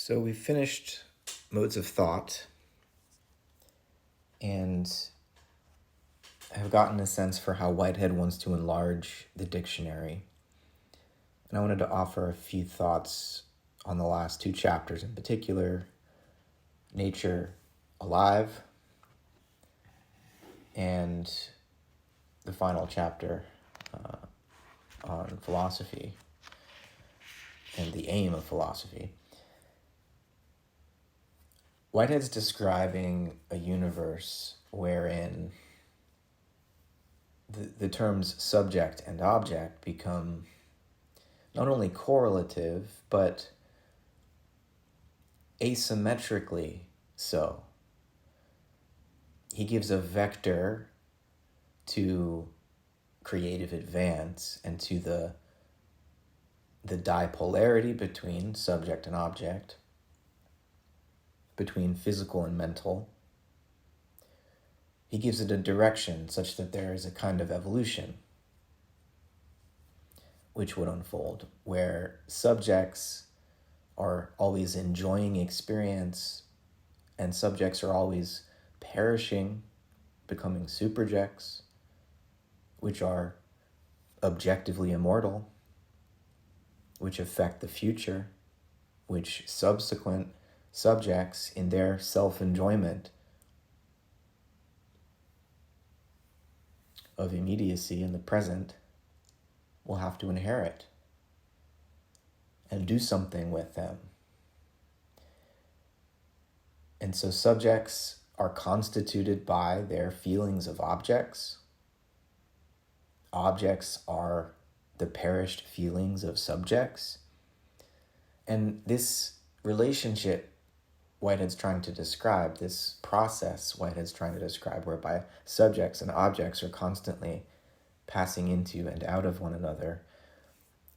So we finished modes of thought and have gotten a sense for how Whitehead wants to enlarge the dictionary. And I wanted to offer a few thoughts on the last two chapters in particular, Nature Alive and the final chapter on philosophy and the aim of philosophy. Whitehead's describing a universe wherein the terms subject and object become not only correlative, but asymmetrically so. He gives a vector to creative advance and to the dipolarity between subject and object, between physical and mental. He gives it a direction such that there is a kind of evolution which would unfold, where subjects are always enjoying experience and subjects are always perishing, becoming superjects, which are objectively immortal, which affect the future, which subsequent subjects in their self-enjoyment of immediacy in the present will have to inherit and do something with them. And so subjects are constituted by their feelings of objects. Objects are the perished feelings of subjects. And this relationship Whitehead's trying to describe, this process Whitehead's trying to describe, whereby subjects and objects are constantly passing into and out of one another,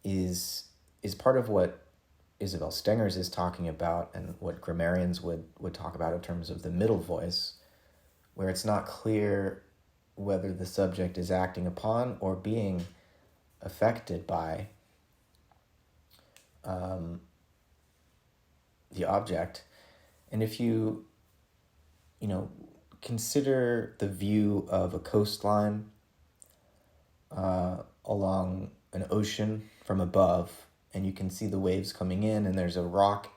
is part of what Isabel Stengers is talking about and what grammarians would talk about in terms of the middle voice, where it's not clear whether the subject is acting upon or being affected by the object. And if you consider the view of a coastline along an ocean from above, and you can see the waves coming in, and there's a rock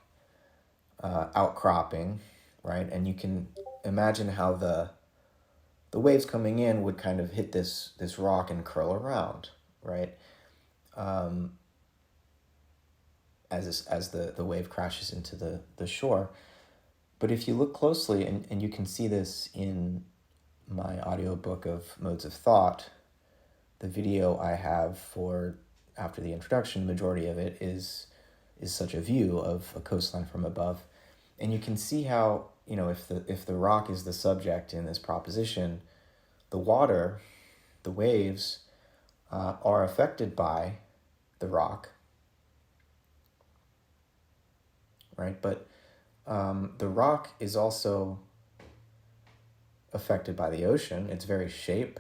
outcropping, right? And you can imagine how the waves coming in would kind of hit this rock and curl around, right? As the wave crashes into the shore. But if you look closely, and you can see this in my audiobook of Modes of Thought, the video I have for after the introduction, majority of it is such a view of a coastline from above. And you can see how, if the rock is the subject in this proposition, the water, the waves, are affected by the rock, right? But the rock is also affected by the ocean. Its very shape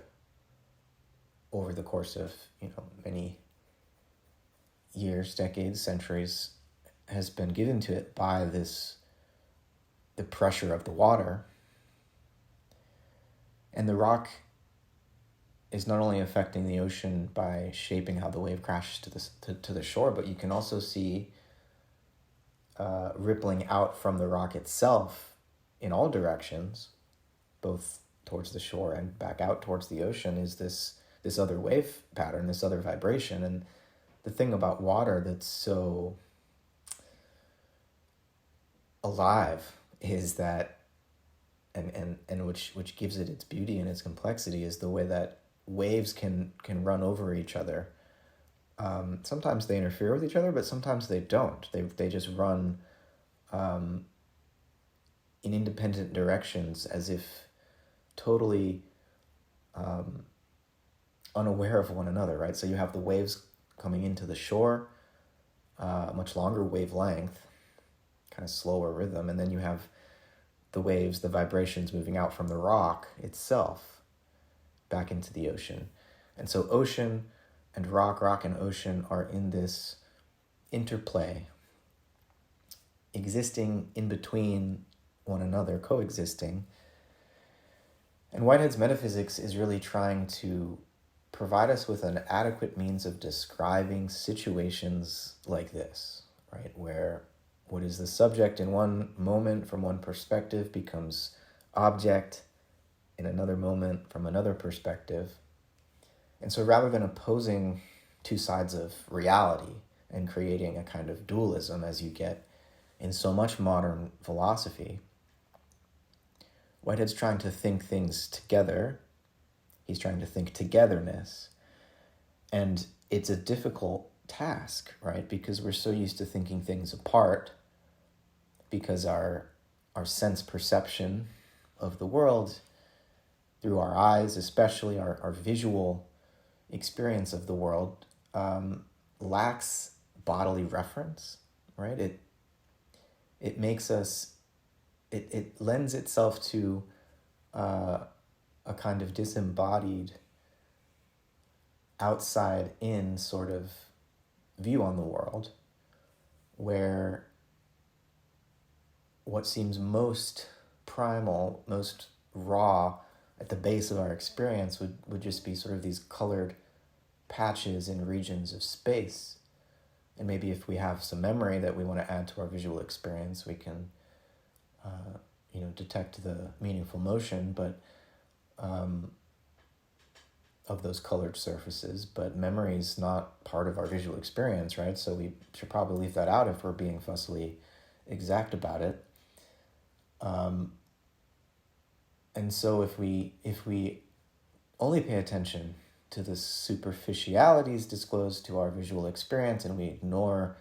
over the course of, many years, decades, centuries, has been given to it by the pressure of the water. And the rock is not only affecting the ocean by shaping how the wave crashes to the shore, but you can also see rippling out from the rock itself in all directions, both towards the shore and back out towards the ocean, is this other wave pattern, this other vibration. And the thing about water that's so alive is that, and which gives it its beauty and its complexity, is the way that waves can run over each other. Sometimes they interfere with each other, but sometimes they don't. They just run in independent directions, as if totally unaware of one another, right? So you have the waves coming into the shore, much longer wavelength, kind of slower rhythm, and then you have the waves, the vibrations moving out from the rock itself back into the ocean. And so ocean and rock and ocean are in this interplay existing in between one another, coexisting. And Whitehead's metaphysics is really trying to provide us with an adequate means of describing situations like this, right? Where what is the subject in one moment from one perspective becomes object in another moment from another perspective. And so rather than opposing two sides of reality and creating a kind of dualism as you get in so much modern philosophy, Whitehead's trying to think things together. He's trying to think togetherness. And it's a difficult task, right? Because we're so used to thinking things apart, because our sense perception of the world, through our eyes especially, our visual experience of the world, lacks bodily reference, right? It makes us, it lends itself to a kind of disembodied, outside in sort of view on the world, where what seems most primal, most raw at the base of our experience would just be sort of these colored patches in regions of space. And maybe if we have some memory that we want to add to our visual experience, we can detect the meaningful motion, but of those colored surfaces. But memory is not part of our visual experience, right? So we should probably leave that out if we're being fussily exact about it. And so if we only pay attention to the superficialities disclosed to our visual experience, and we ignore,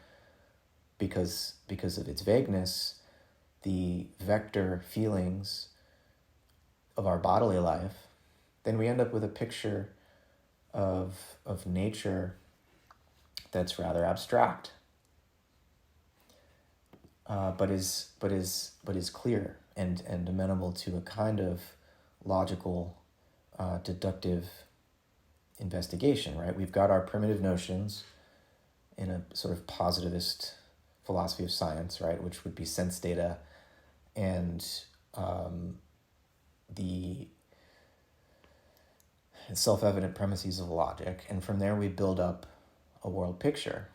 because of its vagueness, the vector feelings of our bodily life, then we end up with a picture of nature that's rather abstract, but is clear and amenable to a kind of logical, deductive investigation, right? We've got our primitive notions in a sort of positivist philosophy of science, right, which would be sense data and the self-evident premises of logic. And from there we build up a world picture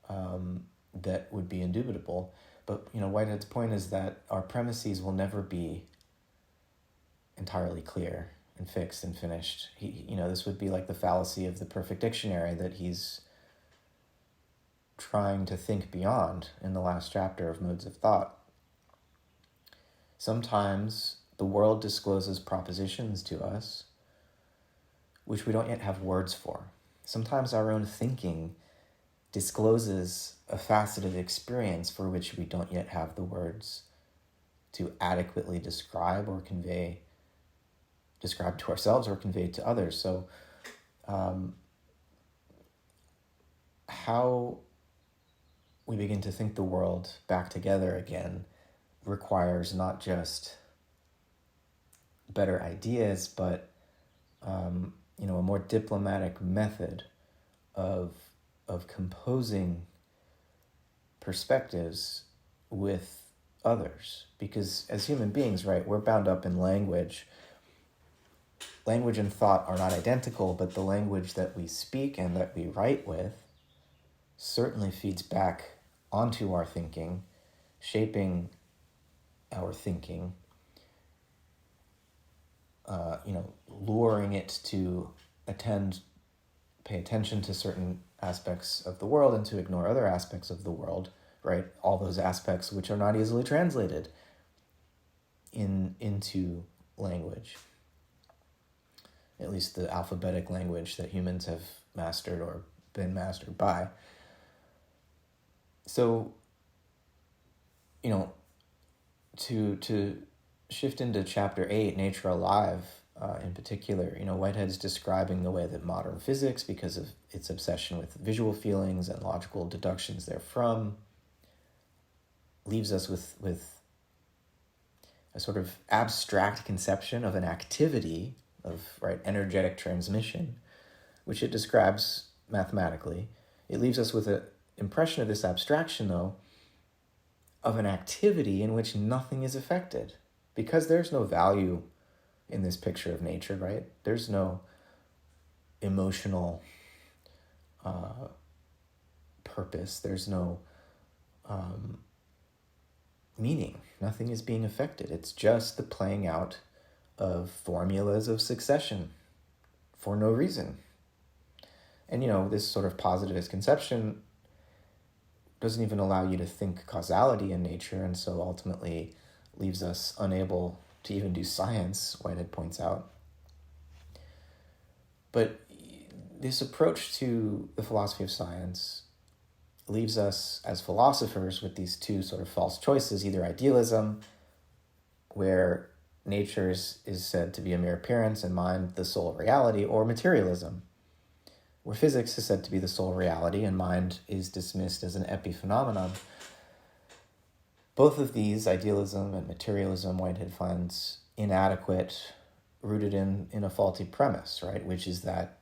that would be indubitable. But, Whitehead's point is that our premises will never be entirely clear and fixed and finished. This would be like the fallacy of the perfect dictionary that he's trying to think beyond in the last chapter of Modes of Thought. Sometimes the world discloses propositions to us which we don't yet have words for. Sometimes our own thinking discloses a facet of experience for which we don't yet have the words to adequately describe to ourselves or convey to others. So how we begin to think the world back together again requires not just better ideas, but a more diplomatic method of composing perspectives with others. Because as human beings, right, we're bound up in language. Language and thought are not identical, but the language that we speak and that we write with certainly feeds back onto our thinking, shaping our thinking, luring it to pay attention to certain aspects of the world and to ignore other aspects of the world, right? All those aspects which are not easily translated into language, at least the alphabetic language that humans have mastered or been mastered by. So, to shift into chapter 8, Nature Alive, in particular, Whitehead's describing the way that modern physics, because of its obsession with visual feelings and logical deductions therefrom, leaves us with a sort of abstract conception of an activity of, right, energetic transmission, which it describes mathematically. It leaves us with an impression of this abstraction, though, of an activity in which nothing is affected, because there's no value in this picture of nature, right? There's no emotional purpose. There's no meaning. Nothing is being affected. It's just the playing out of formulas of succession for no reason. And, this sort of positivist conception doesn't even allow you to think causality in nature, and so ultimately leaves us unable to even do science, Whitehead points out. But this approach to the philosophy of science leaves us as philosophers with these two sort of false choices, either idealism, where nature is said to be a mere appearance and mind the sole reality, or materialism, where physics is said to be the sole reality and mind is dismissed as an epiphenomenon. Both of these, idealism and materialism, Whitehead finds inadequate, rooted in a faulty premise, right? Which is that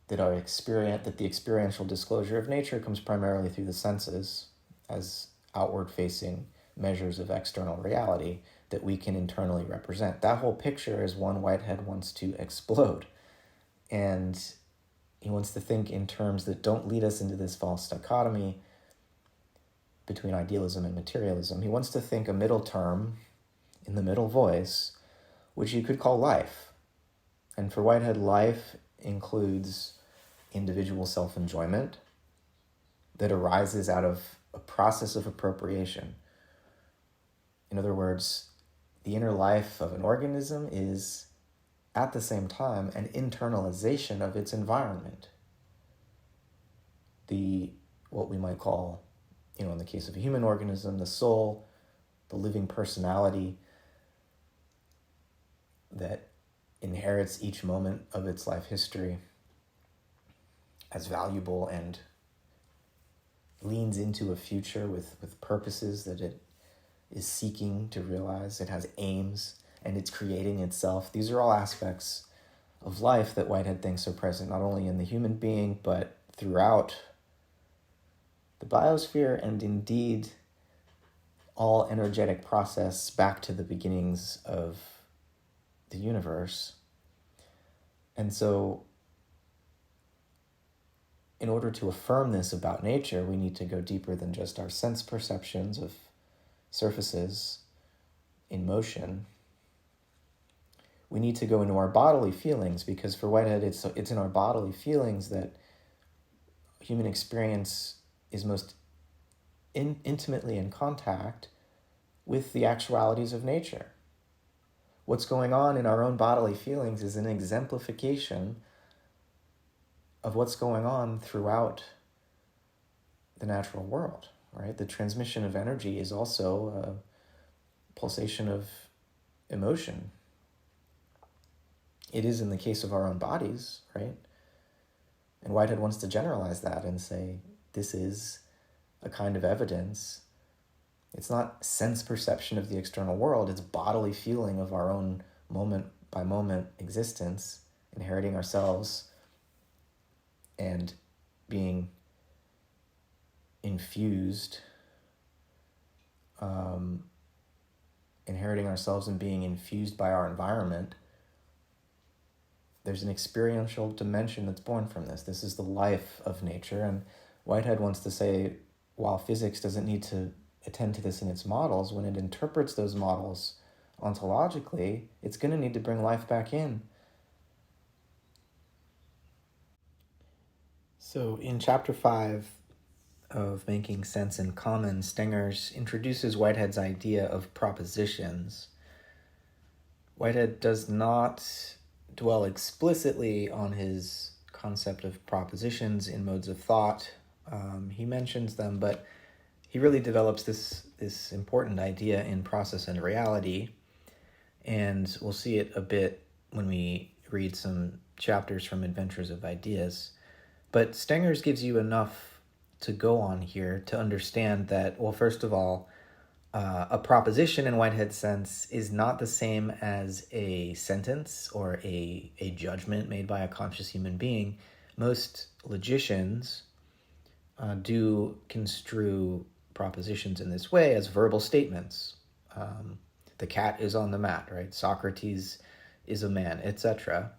that the experiential disclosure of nature comes primarily through the senses as outward-facing measures of external reality that we can internally represent. That whole picture is one Whitehead wants to explode. And he wants to think in terms that don't lead us into this false dichotomy between idealism and materialism. He wants to think a middle term in the middle voice, which you could call life. And for Whitehead, life includes individual self-enjoyment that arises out of a process of appropriation. In other words, the inner life of an organism is, at the same time, an internalization of its environment. What we might call, in the case of a human organism, the soul, the living personality that inherits each moment of its life history as valuable and leans into a future with purposes that it is seeking to realize. It has aims and it's creating itself. These are all aspects of life that Whitehead thinks are present not only in the human being, but throughout the biosphere and indeed all energetic process back to the beginnings of the universe. And so in order to affirm this about nature, we need to go deeper than just our sense perceptions of surfaces in motion. We need to go into our bodily feelings, because for Whitehead, it's in our bodily feelings that human experience is most intimately in contact with the actualities of nature. What's going on in our own bodily feelings is an exemplification of what's going on throughout the natural world, right? The transmission of energy is also a pulsation of emotion. It is in the case of our own bodies, right? And Whitehead wants to generalize that and say, this is a kind of evidence. It's not sense perception of the external world, it's bodily feeling of our own moment-by-moment existence, inheriting ourselves and being infused, inheriting ourselves and being infused by our environment. There's an experiential dimension that's born from this. This is the life of nature. And Whitehead wants to say, while physics doesn't need to attend to this in its models, when it interprets those models ontologically, it's going to need to bring life back in. So in chapter 5 of Making Sense in Common, Stengers introduces Whitehead's idea of propositions. Whitehead does not dwell explicitly on his concept of propositions in modes of thought. He mentions them, but he really develops this important idea in Process and Reality, and we'll see it a bit when we read some chapters from Adventures of Ideas. But Stengers gives you enough to go on here to understand that, well, first of all, a proposition in Whitehead's sense is not the same as a sentence or a judgment made by a conscious human being. Most logicians do construe propositions in this way as verbal statements. The cat is on the mat, right? Socrates is a man, etc.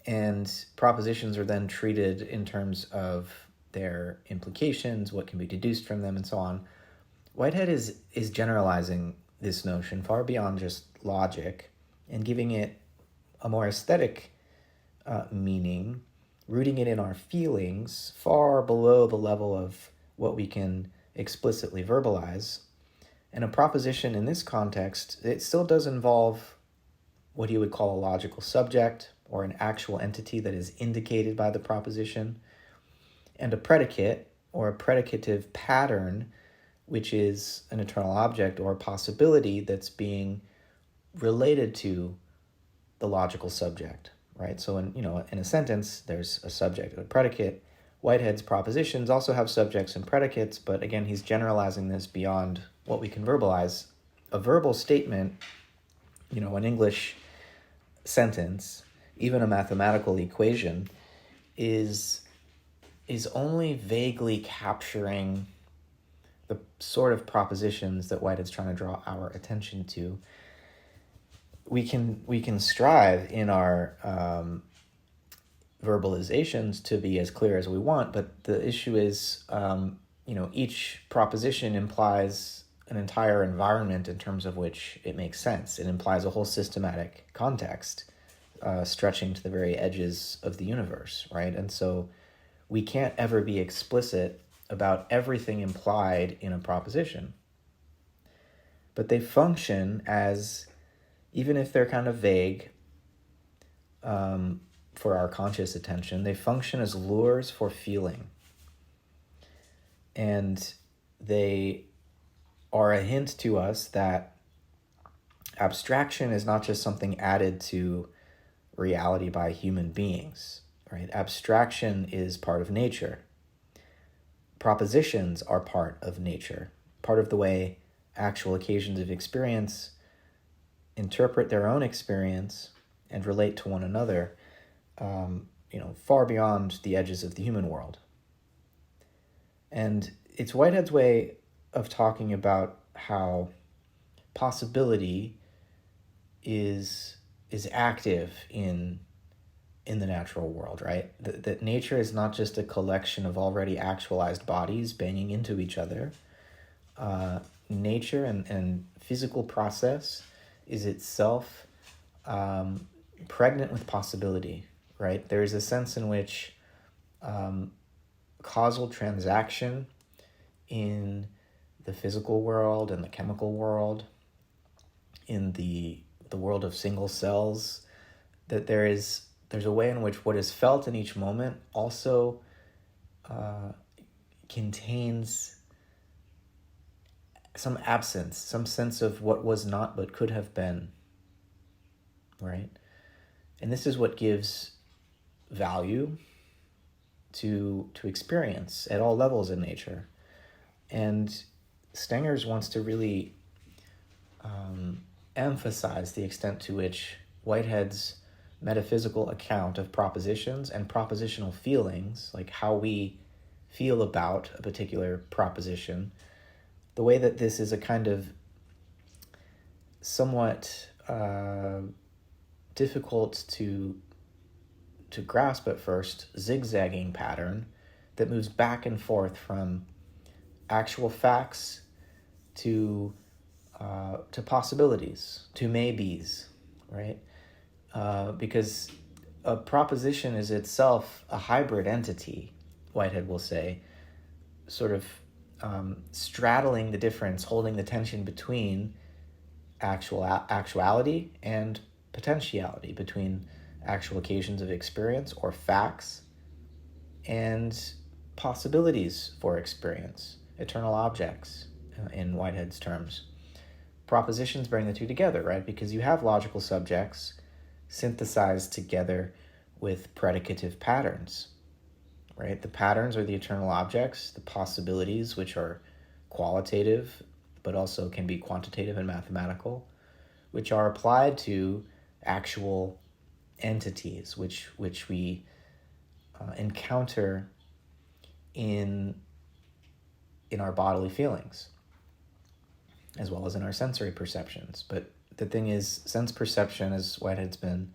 And propositions are then treated in terms of their implications, what can be deduced from them, and so on. Whitehead is generalizing this notion far beyond just logic and giving it a more aesthetic meaning, rooting it in our feelings far below the level of what we can explicitly verbalize. And a proposition in this context, it still does involve what he would call a logical subject or an actual entity that is indicated by the proposition, and a predicate or a predicative pattern, which is an eternal object or a possibility that's being related to the logical subject, right? So in a sentence, there's a subject and a predicate. Whitehead's propositions also have subjects and predicates, but again, he's generalizing this beyond what we can verbalize. A verbal statement, an English sentence, even a mathematical equation, is only vaguely capturing the sort of propositions that Whitehead's trying to draw our attention to. We can strive in our verbalizations to be as clear as we want, but the issue is, each proposition implies an entire environment in terms of which it makes sense. It implies a whole systematic context, stretching to the very edges of the universe, right? And so we can't ever be explicit about everything implied in a proposition. But they function as, even if they're kind of vague for our conscious attention, they function as lures for feeling. And they are a hint to us that abstraction is not just something added to reality by human beings, right? Abstraction is part of nature. Propositions are part of nature, part of the way actual occasions of experience interpret their own experience and relate to one another, far beyond the edges of the human world. And it's Whitehead's way of talking about how possibility is active in the natural world, right? That nature is not just a collection of already actualized bodies banging into each other. Nature and physical process is itself pregnant with possibility, right? There is a sense in which causal transaction in the physical world and the chemical world, in the world of single cells, that there's a way in which what is felt in each moment also contains some absence, some sense of what was not but could have been, right? And this is what gives value to experience at all levels in nature. And Stengers wants to really emphasize the extent to which Whitehead's metaphysical account of propositions and propositional feelings, like how we feel about a particular proposition, the way that this is a kind of somewhat difficult to grasp at first, zigzagging pattern that moves back and forth from actual facts to possibilities, to maybes, right? Because a proposition is itself a hybrid entity, Whitehead will say, sort of straddling the difference, holding the tension between actuality and potentiality, between actual occasions of experience or facts and possibilities for experience, eternal objects, in Whitehead's terms. Propositions bring the two together, right? Because you have logical subjects synthesized together with predicative patterns, right? The patterns are the eternal objects, the possibilities, which are qualitative, but also can be quantitative and mathematical, which are applied to actual entities, which we encounter in in our bodily feelings, as well as in our sensory perceptions. But the thing is, sense perception, as Whitehead's been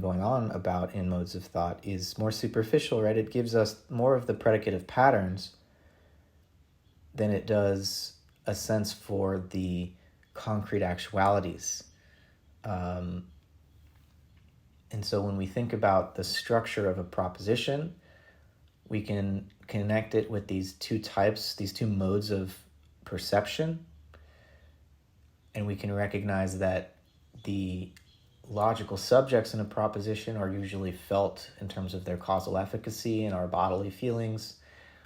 going on about in modes of thought, is more superficial, right? It gives us more of the predicative patterns than it does a sense for the concrete actualities. And so when we think about the structure of a proposition, we can connect it with these two types, these two modes of perception, and we can recognize that the logical subjects in a proposition are usually felt in terms of their causal efficacy in our bodily feelings,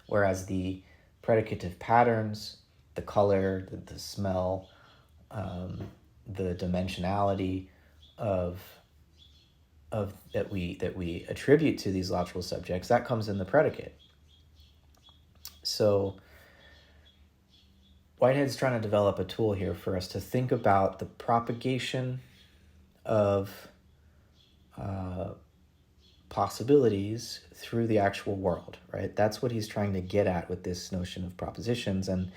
whereas the predicative patterns, the color, the smell, the dimensionality of that we attribute to these logical subjects, that comes in the predicate. So Whitehead's trying to develop a tool here for us to think about the propagation of possibilities through the actual world, right? That's what he's trying to get at with this notion of propositions. And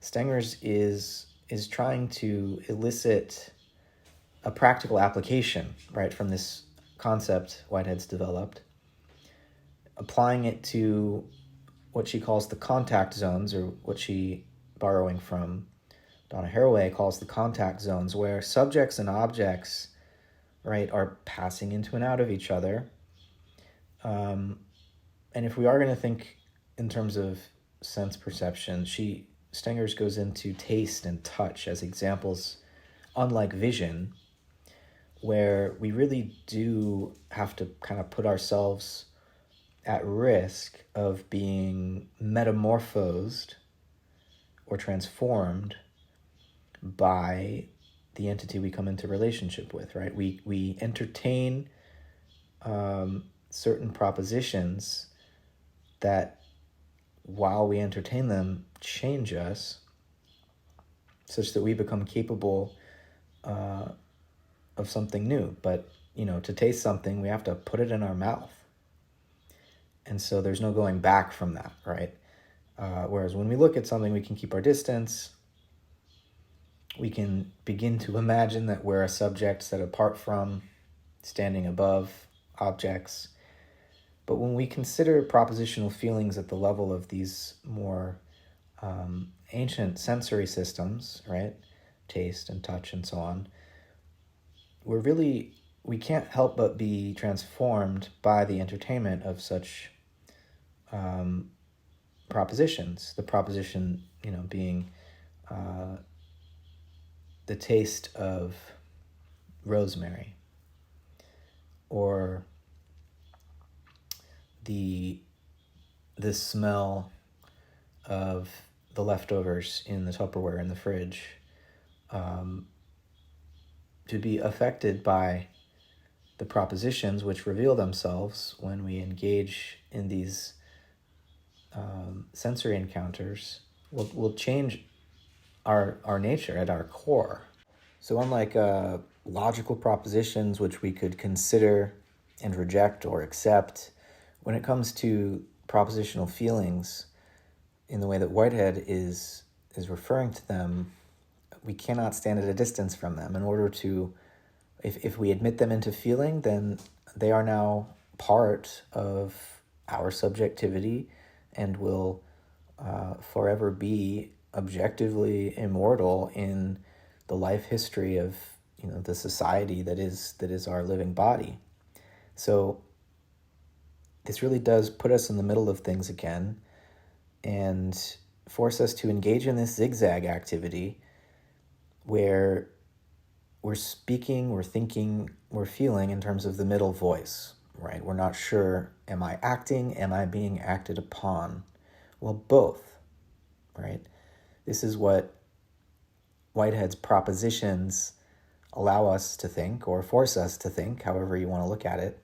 Stengers is trying to elicit a practical application, right, from this concept Whitehead's developed, applying it to what she calls the contact zones, or what she, borrowing from Donna Haraway, calls the contact zones, where subjects and objects, right, are passing into and out of each other. And if we are going to think in terms of sense perception, Stengers goes into taste and touch as examples, unlike vision, where we really do have to kind of put ourselves at risk of being metamorphosed or transformed by the entity we come into relationship with, right? We entertain certain propositions that, while we entertain them, change us such that we become capable of something new. But, to taste something, we have to put it in our mouth. And so there's no going back from that, right? Whereas when we look at something, we can keep our distance. We can begin to imagine that we're a subject set apart from, standing above objects. But when we consider propositional feelings at the level of these more ancient sensory systems, right, taste and touch and so on, we can't help but be transformed by the entertainment of such propositions. The proposition, being the taste of rosemary, or the smell of the leftovers in the Tupperware in the fridge, to be affected by the propositions which reveal themselves when we engage in these sensory encounters, will change our nature at our core. So unlike logical propositions which we could consider and reject or accept, when it comes to propositional feelings, in the way that Whitehead is referring to them, we cannot stand at a distance from them. In order to, if we admit them into feeling, then they are now part of our subjectivity and will forever be objectively immortal in the life history of the society that is our living body. So this really does put us in the middle of things again and force us to engage in this zigzag activity where we're speaking, we're thinking, we're feeling in terms of the middle voice, right? We're not sure, am I acting? Am I being acted upon? Well, both, right? This is what Whitehead's propositions allow us to think, or force us to think, however you want to look at it.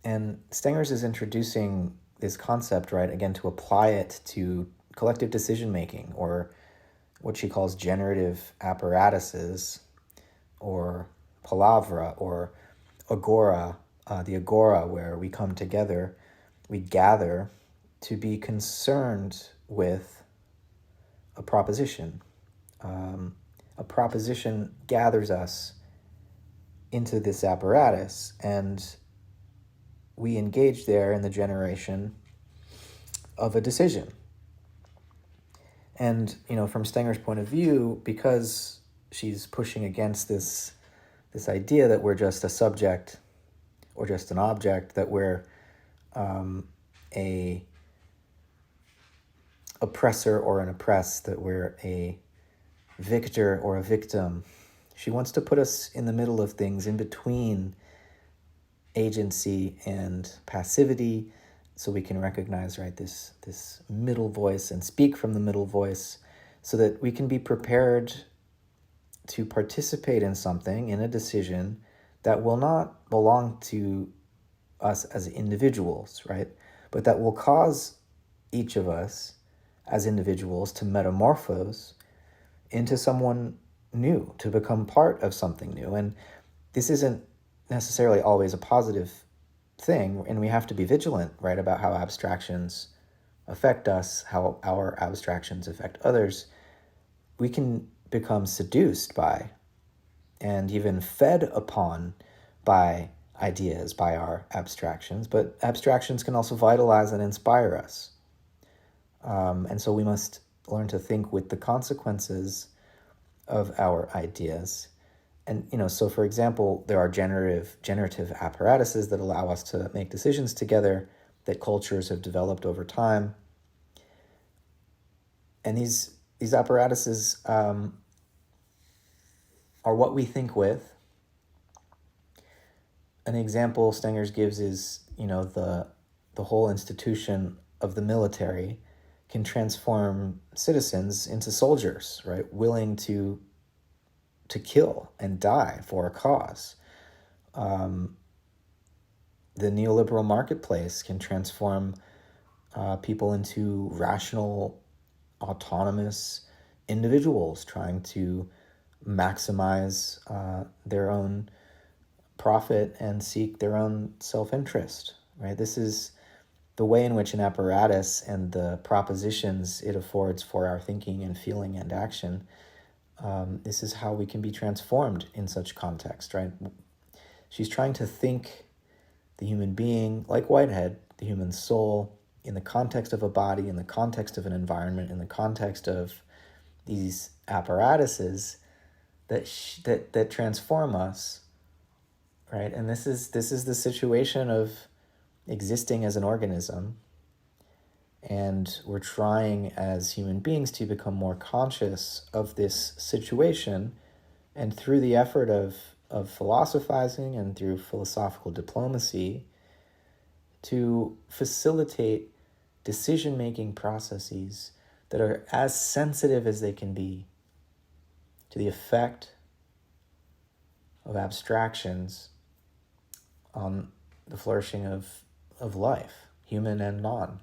And Stengers is introducing this concept, right, again, to apply it to collective decision-making, or what she calls generative apparatuses, or palavra, or agora, the agora, where we come together, we gather to be concerned with a proposition. A proposition gathers us into this apparatus, and we engage there in the generation of a decision. And, from Stenger's point of view, because she's pushing against this idea that we're just a subject or just an object, that we're a oppressor or an oppressed, that we're a victor or a victim. She wants to put us in the middle of things, in between agency and passivity, so we can recognize, right, this middle voice and speak from the middle voice, so that we can be prepared to participate in something, in a decision that will not belong to us as individuals, right, but that will cause each of us as individuals to metamorphose into someone new, to become part of something new. And this isn't necessarily always a positive thing, and we have to be vigilant, right, about how abstractions affect us, how our abstractions affect others. We can become seduced by and even fed upon by ideas, by our abstractions, but abstractions can also vitalize and inspire us. And so we must learn to think with the consequences of our ideas. And, so for example, there are generative apparatuses that allow us to make decisions together, that cultures have developed over time. And these apparatuses are what we think with. An example Stengers gives is, the whole institution of the military can transform citizens into soldiers, right? Willing to kill and die for a cause. The neoliberal marketplace can transform people into rational, autonomous individuals trying to maximize their own profit and seek their own self-interest, right? This is the way in which an apparatus and the propositions it affords for our thinking and feeling and action, this is how we can be transformed in such context, right? She's trying to think the human being, like Whitehead, the human soul, in the context of a body, in the context of an environment, in the context of these apparatuses that transform us, right? And this is the situation of existing as an organism, and we're trying as human beings to become more conscious of this situation, and through the effort of philosophizing and through philosophical diplomacy, to facilitate decision-making processes that are as sensitive as they can be to the effect of abstractions on the flourishing of life, human and non.